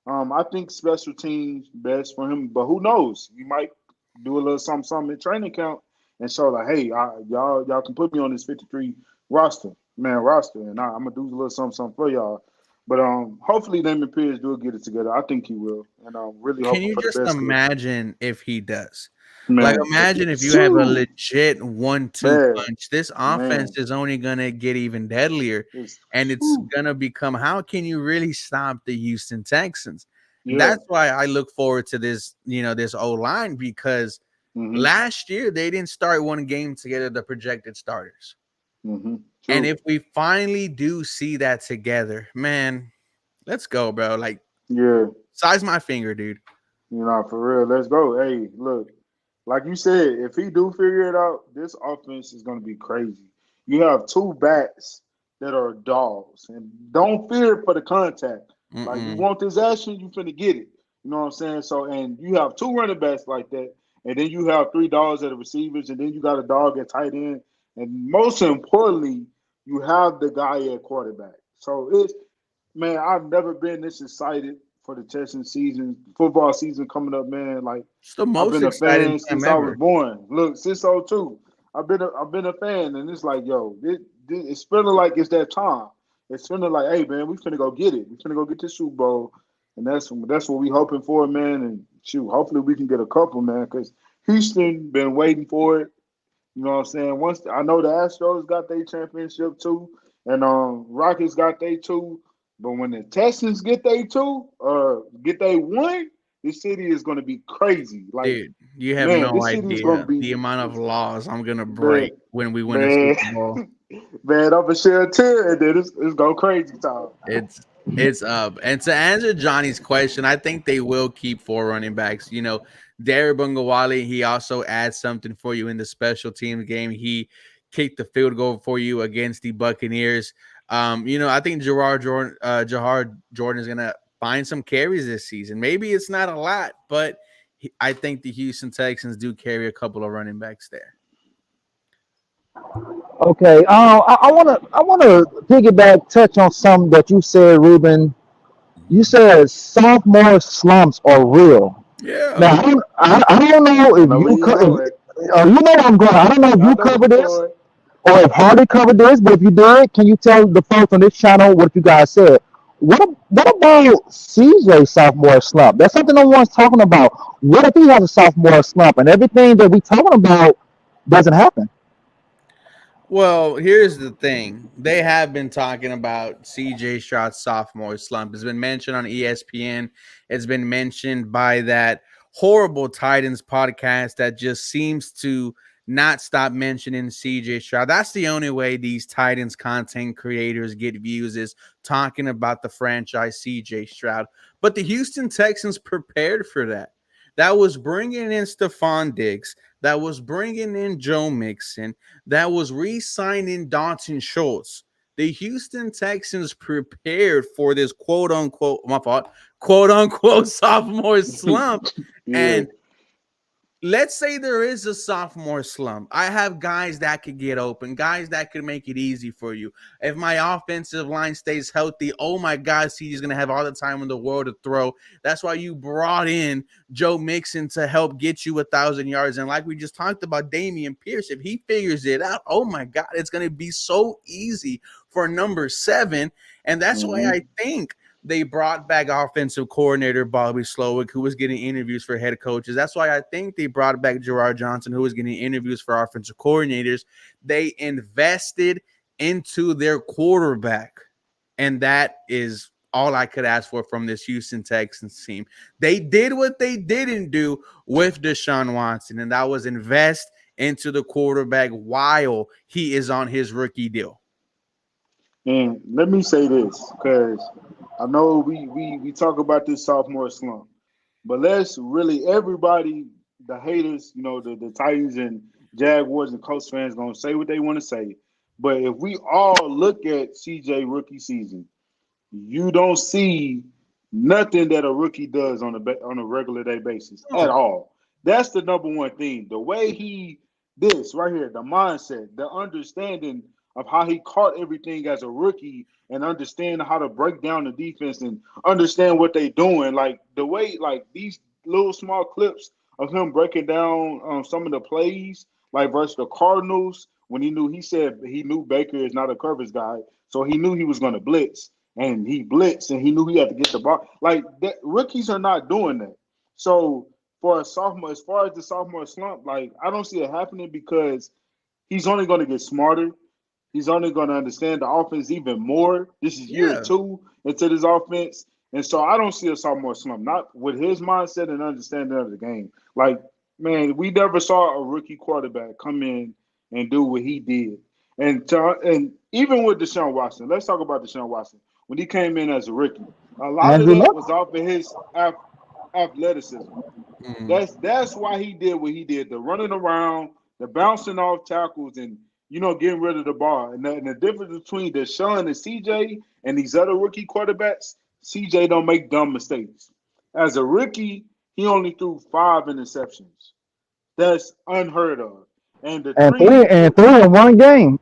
I think special teams best for him, but who knows? You might do a little something in training camp and show like, hey, y'all can put me on this 53 roster, and I'm gonna do a little something for y'all. But hopefully Damon Pierce will get it together. I think he will, and I'm really Can hoping you for the just best. imagine if he does? Like, Man, imagine if you have a shoot, legit 1-2 man, punch. This offense man, is only gonna get even deadlier, it's and it's whew, gonna become how can you really stop the Houston Texans? And yeah, that's why I look forward to this, this O line because mm-hmm, last year they didn't start one game together, the projected starters. mm-hmm, And true, if we finally do see that together, man, let's go, bro. Like, yeah. size my finger, dude. For real. Let's go. Hey, look, like you said, if he do figure it out, this offense is gonna be crazy. You have two backs that are dogs, and don't fear for the contact. Like you Mm-mm. want this action, you finna get it. You know what I'm saying? So, and you have two running backs like that, and then you have three dogs at the receivers, and then you got a dog at tight end, and most importantly, you have the guy at quarterback. So it's man, I've never been this excited for the Texans season, football season coming up, man. Like It's the I've most been a exciting fan time since I was ever. born. Look, since '02, I've been a fan, and it's like, yo, it's feeling like it's that time. It's feeling like, hey, man, we finna go get it. We finna go get the Super Bowl, and that's what we hoping for, man. And shoot, hopefully we can get a couple, man, because Houston been waiting for it. You know what I'm saying? Once I know the Astros got their championship too, and Rockets got they two, but when the Texans get they two, get they one, this city is gonna be crazy. Like, Dude, you have man, no this city is gonna idea be the amount of laws I'm gonna man, break when we win a man, Super Bowl. man. I'm gonna share a tear, and then it's go crazy time. It's it's up. And to answer Johnny's question, I think they will keep four running backs. Derek Bungawali, he also adds something for you in the special teams game. He kicked the field goal for you against the Buccaneers. I think Jahar Jordan is gonna find some carries this season. Maybe it's not a lot, but I think the Houston Texans do carry a couple of running backs there. Okay. I wanna piggyback touch on something that you said, Ruben. You said sophomore slumps are real. Yeah. Now I don't know I if know where you you going. you know where I'm going. I don't know if I you know where cover you this going. or if Hardy covered this, but if you did, can you tell the folks on this channel what you guys said? What about CJ sophomore slump? That's something no one's talking about. What if he has a sophomore slump and everything that we talking about doesn't happen? Well, here's the thing. They have been talking about CJ Stroud's sophomore slump. It's been mentioned on ESPN. It's been mentioned by that horrible Titans podcast that just seems to not stop mentioning CJ Stroud. That's the only way these Titans content creators get views is talking about the franchise CJ Stroud. But the Houston Texans prepared for that. That was bringing in Stephon Diggs. That was bringing in Joe Mixon, that was re-signing Dalton Schultz. The Houston Texans prepared for this quote unquote, my fault, quote unquote sophomore slump. Yeah. And let's say there is a sophomore slump. I have guys that could get open, guys that could make it easy for you. If my offensive line stays healthy, oh my God, CJ's going to have all the time in the world to throw. That's why you brought in Joe Mixon to help get you 1,000 yards. And like we just talked about, Damian Pierce, if he figures it out, oh my God, it's going to be so easy for number 7. And that's why Mm-hmm. I think they brought back offensive coordinator Bobby Slowick, who was getting interviews for head coaches. That's why I think they brought back Gerard Johnson, who was getting interviews for offensive coordinators. They invested into their quarterback, and that is all I could ask for from this Houston Texans team. They did what they didn't do with Deshaun Watson, and that was invest into the quarterback while he is on his rookie deal. And let me say this, because I know we talk about this sophomore slump, but let's really everybody, the haters, the Titans and Jaguars and Colts fans gonna say what they want to say. But if we all look at CJ rookie season, you don't see nothing that a rookie does on a regular day basis at all. That's the number one thing. The way this right here, the mindset, the understanding of how he caught everything as a rookie and understand how to break down the defense and understand what they doing. Like the way, like these little small clips of him breaking down some of the plays, like versus the Cardinals, when he said he knew Baker is not a coverage guy, so he knew he was going to blitz, and he blitzed, and he knew he had to get the ball. Like that, rookies are not doing that. So for a sophomore, as far as the sophomore slump, like I don't see it happening because he's only going to get smarter. He's only going to understand the offense even more. This is year Yeah. 2 into this offense. And so I don't see a sophomore slump, not with his mindset and understanding of the game. Like, man, we never saw a rookie quarterback come in and do what he did. And even with Deshaun Watson, let's talk about Deshaun Watson. When he came in as a rookie, a lot of Andrew that Luck. was off of his athleticism. Mhm. That's why he did what he did, the running around, the bouncing off tackles, and getting rid of the ball. And the difference between Deshaun and CJ and these other rookie quarterbacks, CJ don't make dumb mistakes. As a rookie, he only threw 5 interceptions. That's unheard of. And the And three three in one game.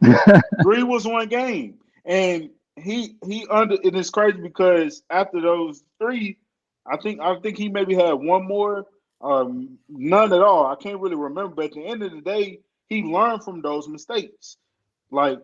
3 was one game. And he under it is crazy because after those 3, I think he maybe had one more, none at all. I can't really remember. But at the end of the day, he learned from those mistakes. Like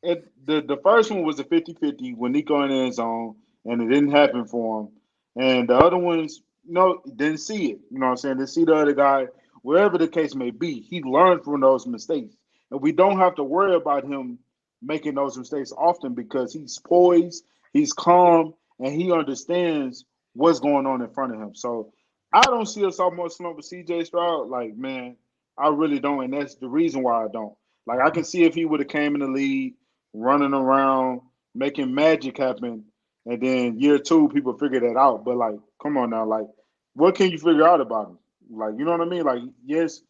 the first one was a 50-50 when Nico in the end zone, and it didn't happen for him. And the other ones, didn't see it. You know what I'm saying? Didn't see the other guy, wherever the case may be. He learned from those mistakes. And we don't have to worry about him making those mistakes often because he's poised, he's calm, and he understands what's going on in front of him. So I don't see a sophomore slump with CJ Stroud. Like, man, I really don't. And that's the reason why I don't. Like, I can see if he would have came in the league, running around, making magic happen, and then year 2, people figure that out. But, like, come on now. Like, what can you figure out about him? Like, you know what I mean? Like, yes,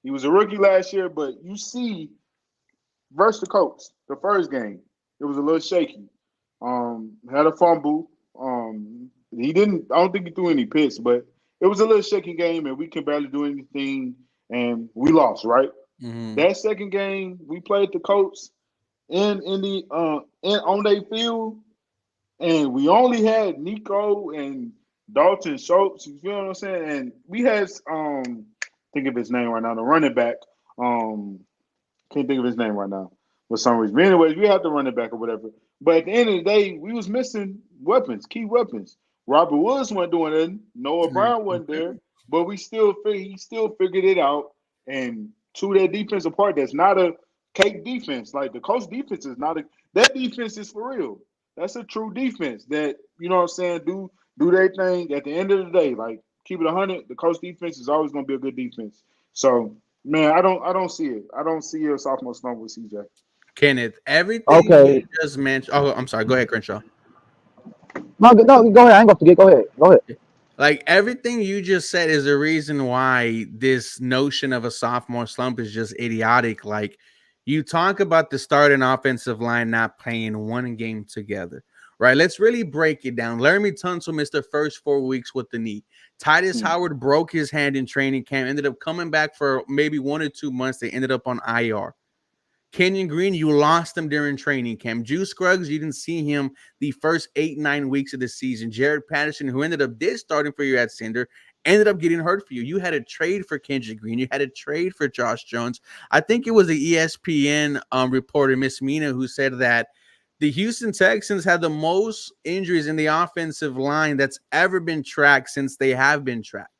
he was a rookie last year, but you see versus the Colts, the first game, it was a little shaky. Had a fumble. He didn't. I don't think he threw any picks, but it was a little shaky game, and we can barely do anything, and we lost. Right. Mhm. That second game, we played the Colts in on their field, and we only had Nico and Dalton Schultz. You feel what I'm saying? And we had think of his name right now, the running back. Um, can't think of his name right now for some reason. But anyways, we had to run it back or whatever. But at the end of the day, we was missing weapons, key weapons. Robert Woods wasn't doing anything. Noah Brown wasn't there. But he still figured it out. And to that defensive part, that's not a cake defense. Like the coach defense is not a that defense is for real. That's a true defense that, you know what I'm saying, do their thing at the end of the day. Like keep it 100, the coach defense is always gonna be a good defense. So man, I don't see it. I don't see a sophomore slump with CJ. Kenneth, everything you Okay. just mentioned. Oh, I'm sorry. Go ahead, Crenshaw. No, go ahead. I ain't gonna forget. Go ahead. Go ahead. Like everything you just said is the reason why this notion of a sophomore slump is just idiotic. Like you talk about the starting offensive line not playing one game together, right? Let's really break it down. Laramie Tunsil missed the first 4 weeks with the knee. Titus Hmm. Howard broke his hand in training camp, ended up coming back for maybe 1 or 2 months. They ended up on IR. Kenyon Green, you lost him during training camp. Juice Scruggs, you didn't see him the first 8, 9 weeks of the season. Jared Patterson, who ended up starting for you at center, ended up getting hurt for you. You had a trade for Kendrick Green. You had a trade for Josh Jones. I think it was the ESPN reporter, Miss Mina, who said that the Houston Texans had the most injuries in the offensive line that's ever been tracked since they have been tracked.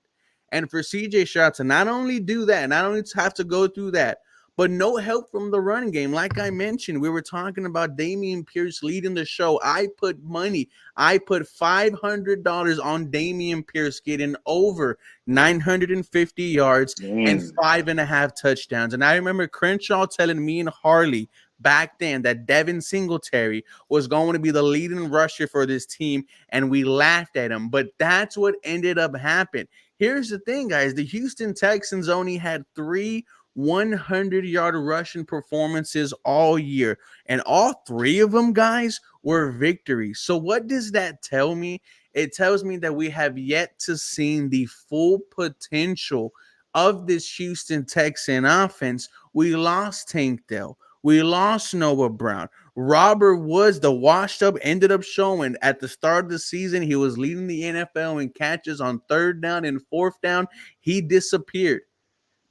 And for CJ Stroud to not only do that, not only to have to go through that, but no help from the running game. Like I mentioned, we were talking about Damian Pierce leading the show. I put money, I put $500 on Damian Pierce getting over 950 yards and Dang. 5.5 touchdowns. And I remember Crenshaw telling me and Harley back then that Devin Singletary was going to be the leading rusher for this team, and we laughed at him. But that's what ended up happening. Here's the thing, guys. The Houston Texans only had 3 100-yard rushing performances all year, and all 3 of them, guys, were victories. So what does that tell me? It tells me that we have yet to see the full potential of this Houston Texan offense. We lost Tank Dell. We lost Noah Brown. Robert Woods, the washed up, ended up showing at the start of the season he was leading the NFL in catches on 3rd down and 4th down. He disappeared.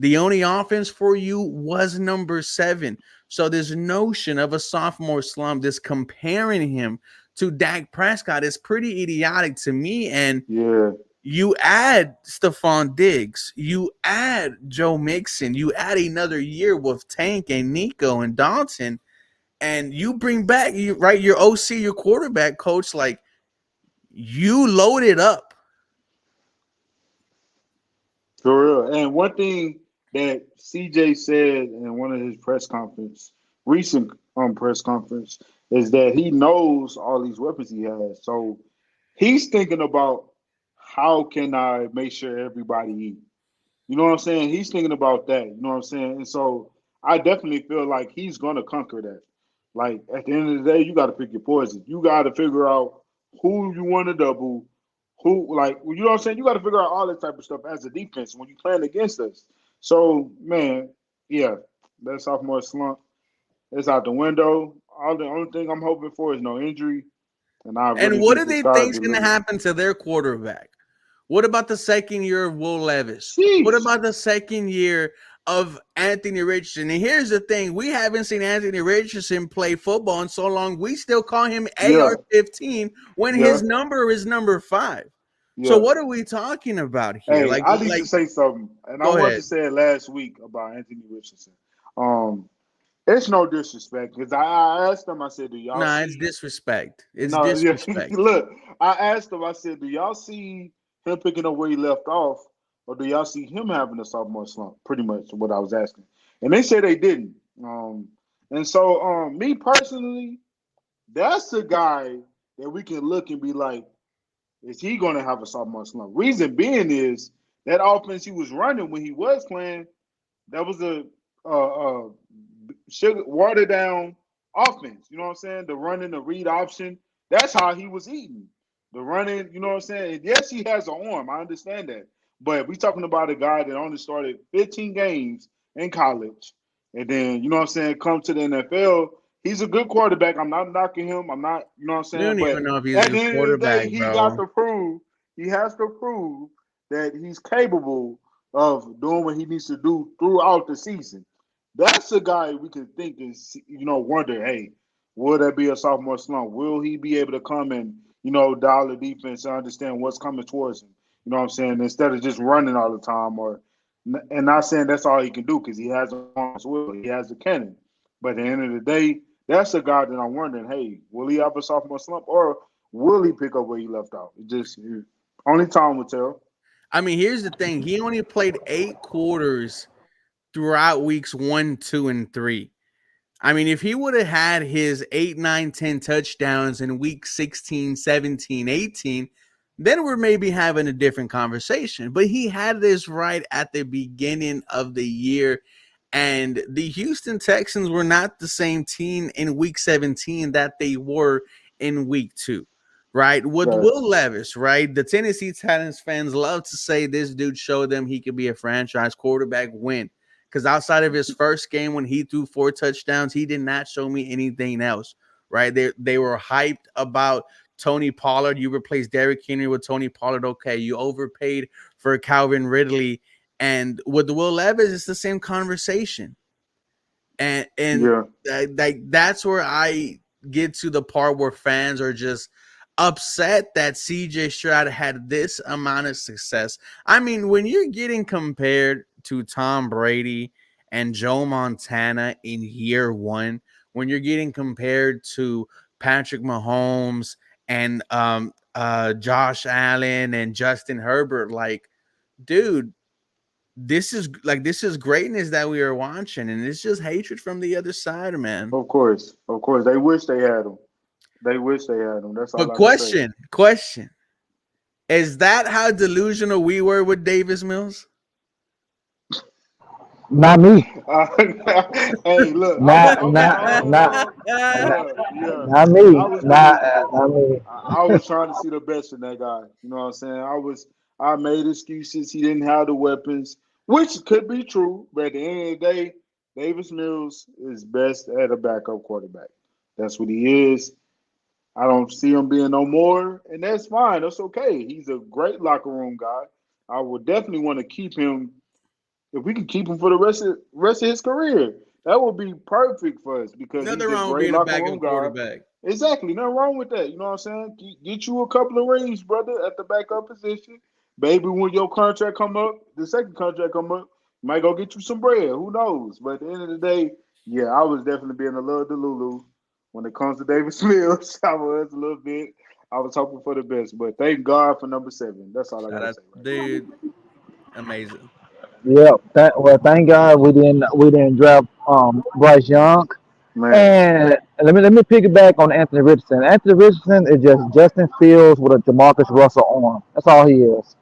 The only offense for you was number 7. So this notion of a sophomore slump, this comparing him to Dak Prescott is pretty idiotic to me. And Yeah. you add Stephon Diggs, you add Joe Mixon, you add another year with Tank and Nico and Dalton, and you bring back your OC, your quarterback coach, like you loaded up. For real. And one thing that CJ said in one of his recent press conference, is that he knows all these weapons he has. So he's thinking about how can I make sure everybody eat. You know what I'm saying? He's thinking about that. You know what I'm saying? And so I definitely feel like he's gonna conquer that. Like at the end of the day, you got to pick your poison. You got to figure out who you want to double, who like you know what I'm saying. You got to figure out all that type of stuff as a defense when you playing against us. So man, yeah, that sophomore slump is out the window. All the only thing I'm hoping for is no injury, and I And really what think do the they sky's think's the going to limit. happen to their quarterback? What about the second year of Will Levis? What Sheesh. about the second year of Anthony Richardson? And here's the thing. We haven't seen Anthony Richardson play football in so long. We still call him Yeah, AR-15 when yeah, his number is number 5. So yeah. what are we talking about here? Hey, Like, I need to say something, and I go wanted ahead. to say it last week about Anthony Richardson. Um, it's no disrespect because I asked him. I said, "Do y'all Nah, it's see?" disrespect. It's No, yeah. disrespect. Look, I asked him. I said, "Do y'all see him picking up where he left off, or do y'all see him having a sophomore slump?" Pretty much what I was asking, and they said they didn't. And so, me personally, that's a guy that we can look and be like, is he going to have a sophomore slump? Reason being is that offense he was running when he was playing, that was a sugar watered down offense. You know what I'm saying? The running, the read option. That's how he was eating. The running, you know what I'm saying? And yes, he has an arm. I understand that. But we talking about a guy that only started 15 games in college. And then, you know what I'm saying, come to the NFL. He's a good quarterback. I'm not knocking him. I'm not, you know what I'm You saying? don't But even know if he's a at good the end of the day, quarterback, bro. he has to prove that he's capable of doing what he needs to do throughout the season. That's a guy we can think is, wonder, hey, will there be a sophomore slump? Will he be able to come and, dial the defense and understand what's coming towards him? You know what I'm saying? Instead of just running all the time and not saying that's all he can do because he has a arm as well. He has a cannon. But at the end of the day, that's a guy that I'm wondering, hey, will he have a sophomore slump or will he pick up where he left off? Only time will tell. I mean, here's the thing. He only played 8 quarters throughout weeks 1, 2, and 3. I mean, if he would have had his 8, 9, 10 touchdowns in week 16, 17, 18, then we're maybe having a different conversation. But he had this right at the beginning of the year. And the Houston Texans were not the same team in week 17 that they were in week 2, right? With Will Facts. Levis, right? The Tennessee Titans fans love to say this dude showed them he could be a franchise quarterback when. Because outside of his first game when he threw 4 touchdowns, he did not show me anything else, right? They were hyped about Tony Pollard. You replaced Derrick Henry with Tony Pollard. Okay, you overpaid for Calvin Ridley. And with Will Levis, it's the same conversation. And Yeah. that's where I get to the part where fans are just upset that CJ Stroud had this amount of success. I mean, when you're getting compared to Tom Brady and Joe Montana in year one, when you're getting compared to Patrick Mahomes and Josh Allen and Justin Herbert, like, dude, this is greatness that we are watching, and it's just hatred from the other side, man. Of course. They wish they had him. They wish they had him. That's all But I can say. question, is that how delusional we were with Davis Mills? Not me. Hey, look, Not I'm gonna not hold not on. not, Yeah. not I me. was Not delusional not too. me. I was trying to see the best in that guy. You know what I'm saying? I made excuses. He didn't have the weapons, which could be true. But at the end of the day, Davis Mills is best at a backup quarterback. That's what he is. I don't see him being no more, and that's fine. That's okay. He's a great locker room guy. I would definitely want to keep him if we can keep him for the rest of his career. That would be perfect for us because he's Nothing a wrong with great being a locker room backup guy. quarterback. Exactly, nothing wrong with that. You know what I'm saying? Get you a couple of rings, brother, at the backup position. Maybe when your contract come up, the second contract come up, you might go get you some bread. Who knows? But at the end of the day, yeah, I was definitely being a little delulu when it comes to Davis Mills. I was a little bit. I was hoping for the best, but thank God for number 7. That's all I Shout gotta out, say right now. dude, amazing. Yeah. Well, thank God we didn't draft Bryce Young. Man, And let me piggyback on Anthony Richardson. Anthony Richardson is just Justin Fields with a Jamarcus Russell arm. That's all he is.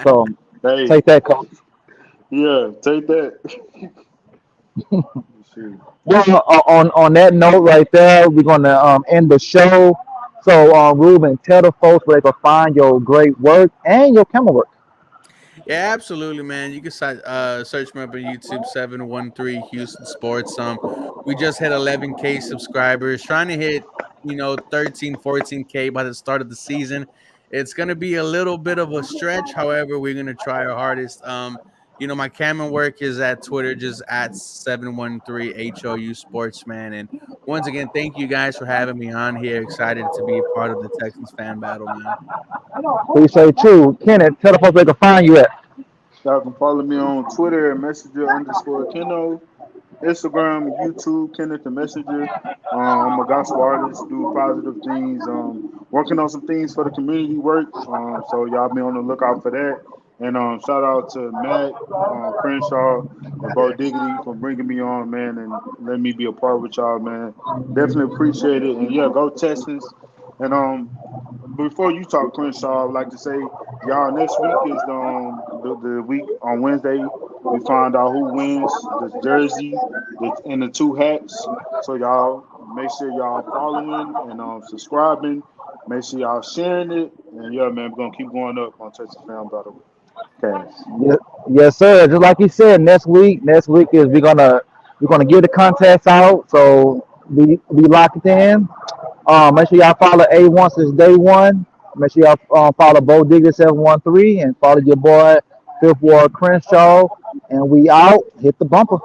So hey, take that, coach. yeah, take that. Shoot. Well, on that note right there, we're gonna end the show. So, Ruben, tell the folks where they can find your great work and your camera work. Yeah, absolutely, man. You can search me up on YouTube, 713 Houston Sports. We just hit 11K subscribers, trying to hit 13, 14K by the start of the season. It's gonna be a little bit of a stretch. However, we're gonna try our hardest. My camera work is at Twitter, just at 713 HOU Sportsman. And once again, thank you guys for having me on here. Excited to be a part of the Texans fan battle, man. Appreciate you, Kenneth. Tell the folks where they can find you at. Y'all can follow me on Twitter at messenger_Keno, Instagram, YouTube, Kenneth the Messenger. I'm a gospel artist, do positive things. Working on some things for the community work. So y'all be on the lookout for that. And shout out to Matt, Crenshaw, and Bo Diggity for bringing me on, man, and letting me be a part with y'all, man. Definitely appreciate it. And yeah, go Texans. And before you talk, Crenshaw, I'd like to say, y'all, next week is the week on Wednesday. We find out who wins the jersey and the two hats. So y'all make sure y'all following and subscribing. Make sure y'all sharing it. And yeah, man, we're gonna keep going up on Texas Fan Battle Cast. Yes, yes, sir. Just like you said, next week is we're gonna get the contest out. So be locked in. Make sure y'all follow A1 since day one. Make sure y'all follow Bo Digger 713 and follow your boy Fifth Ward Crenshaw. And we out. Hit the bumper.